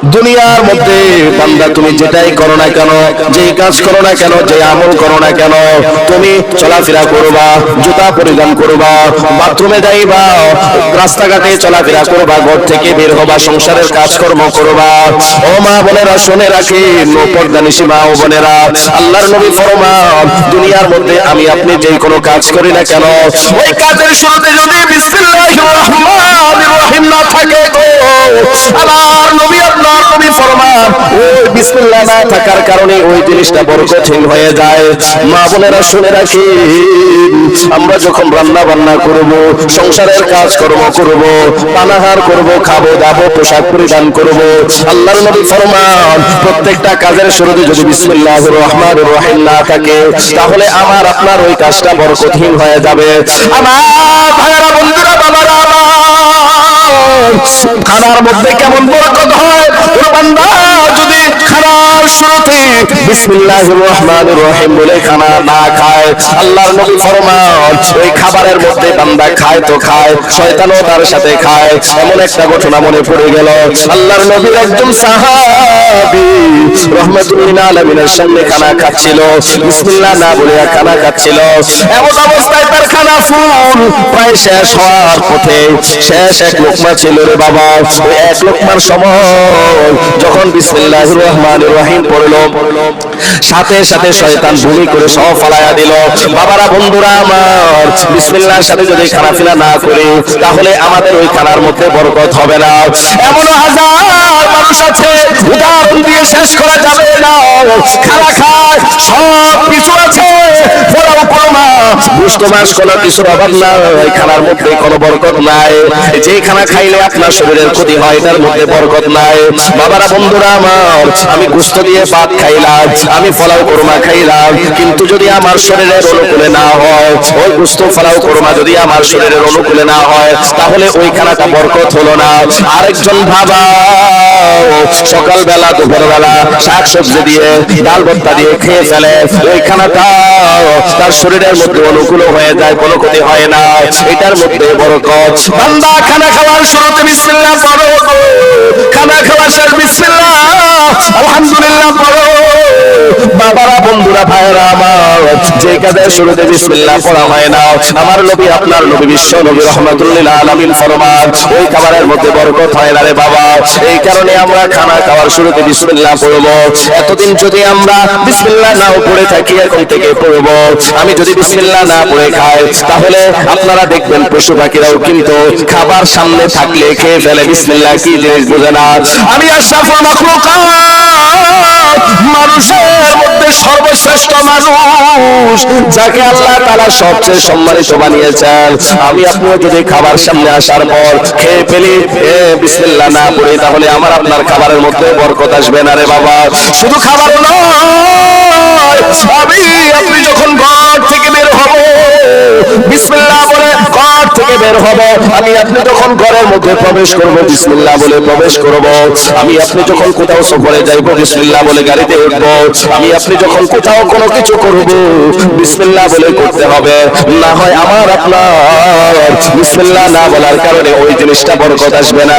দুনিয়ার মধ্যে বান্দা তুমি যেটাই করো না কেন, যেই কাজ করো না কেন, যে আমল করো না কেন, তুমি চলাফেরা করবা, জুতা পরিধান করবা, বাথরুমে যাইবা, রাস্তাঘাটে চলাফেরা করবা, ঘর থেকে বের হবা, সংসারের কাজকর্ম করবা। ও মা বোনেরা শুনে রাখেন, ও পর্দানিশী মা ও বোনেরা, আল্লাহর নবী ফরমান দুনিয়ার মধ্যে আমি আপনি যেই কোনো কাজ করি না কেন, ওই কাজের শুরুতে যদি বিসমিল্লাহির রহমানির রহিম না থাকে গো, আমার নবী আপনার নবী ফরমান ওই বিসমিল্লাহ না থাকার কারণে ওই জিনিসটা বরকতহীন হয়ে যায়। মা বোনেরা শুনে রাখেন, আমরা যখন রান্না বান্না করব, সংসারের কাজকর্ম করব, পানাহার করব, খাবো দাবো, পোশাক পরিধান করব, আল্লাহর নবী ফরমান প্রত্যেকটা কাজের শুরুতে যদি বিসমিল্লাহির রহমানির রহিম না থাকে, তাহলে আমার আপনার ওই কাজটা বরকতহীন হয়ে যাবে। আমার ভাইরা বন্ধুরা বাবারা, খানার মধ্যে কেমন বরকত হয়, বান্দা যদি খানার শুরুতে বিসমিল্লাহির রহমানির রহিম বলে খানা না খায়, আল্লাহর নবী ফরমান ওই খাবারের মধ্যে বান্দা খায় তো খায়, শয়তানও তার সাথে খায়। এমন একটা ঘটনা মনে পড়ে গেল, আল্লাহর নবীর একজন সাহাবী রাহমাতুল্লিল আলামিনের সামনে খানা খাচ্ছিল, বিসমিল্লাহ না বলে খানা খাচ্ছিল। এমন অবস্থায় তার খানা ফুল প্রায় শেষ হওয়ার পথে, শেষ এক লোকমা ছিল রে বাবা। ওই এক লোকমার সময় যখন বিসমিল্লাহির রহমানির রহিম পড়ল, সাথে সাথে শয়তান ভূমি করে সব ফালায়া দিল। বাবারা বন্ধুরা আমার, বিসমিল্লাহর সাথে যদি খানা ফিলা না করি, তাহলে আমাদের ওই খানার মধ্যে বরকত হবে না। এমন হাজার মানুষ আছে, উদাহরণ দিয়ে শেষ করা যাবে না, খানা খায়, সব কিছু আছে, ফলাও কমা বুঝতো মাস কোনো কিছুর অভাব নাই, খানার মধ্যে কোনো বরকত নাই। যে খানা খাইলে আপনার শরীরের ক্ষতি হয়, এটার মধ্যে বরকত নাই। বাবারা বন্ধুরা আমার, আমি গোশত দিয়ে ভাত খাইলাম, আমি ফলাও কোরমা খাইলাম, কিন্তু যদি আমার শরীরের অনুকূলে না হয়, ওই গোশত ফলাও কোরমা যদি আমার শরীরের অনুকূলে না হয়, তাহলে ওই খানাটা বরকত হলো না। আরেকজন ভাবা সকালবেলা দুপুরবেলা শাক সবজি দিয়ে ডাল ভর্তা দিয়ে খেয়ে ফেলে, ওই খানাটা তার শরীরের মধ্যে অনুকূল হয়ে যায়, কোনো ক্ষতি হয় না, এটার মধ্যে বরকত। বান্দা খানা খাওয়ার শুরুতে বিসমিল্লাহ পড়ো, খানা খাওয়া শেষ বিসমিল্লাহ আলহামদুলিল্লাহ পড়ো। বাবারা বন্ধুরা ভাইরা আমার, যে কাজের শুরুতে বিসমিল্লাহ পড়া হয় না, আমার নবী আপনার নবী বিশ্ব নবী রাহমাতুল্লিল আলামিন ফরমান ওই খাবারের মধ্যে বরকত হয় না রে বাবা। এই কারণে আমরা খানা খাওয়ার শুরুতে বিসমিল্লাহ পড়ব। এতদিন যদি আমরা বিসমিল্লাহ নাও পড়ে থাকি, এখন থেকে পড়ব। আমি যদি বিসমিল্লাহ না পড়ে খাই, তাহলে আপনারা দেখবেন পশু পাখিরাও কিন্তু খাবার সামনে থাকলে খেয়ে ফেলে, বিসমিল্লাহ কি জিনিস বোঝে না। আমি আশরাফুল মাখলুকাত, মানুষের মধ্যে সর্বশ্রেষ্ঠ মানুষ, যাকে আল্লাহ তাআলা সবচেয়ে সম্মানিত বানিয়েছেন, আমি আপনিও যদি খাবার সামনে আসার পর খেয়ে ফেলি বিসমিল্লাহ না পড়ি, তাহলে আমার আপনার খাবারের মধ্যে বরকত আসবে না রে বাবা। শুধু খাবার নয়, আমি আপনি যখন ঘর থেকে বের হব, বিসমিল্লাহ বলে ঘর থেকে বের হব, আমি আপনি যখন ঘরের মধ্যে প্রবেশ করব, বিসমিল্লাহ বলে প্রবেশ করব, আমি আপনি যখন কোথাও সফরে যাইব, বিসমিল্লাহ বলে গাড়িতে উঠব, আমি আপনি যখন কোথাও কোনো কিছু করব, বিসমিল্লাহ বলে করতে হবে। না হয় আমার আপনার বিসমিল্লাহ না বলার কারণে ওই জিনিসটা বরকত আসবে না।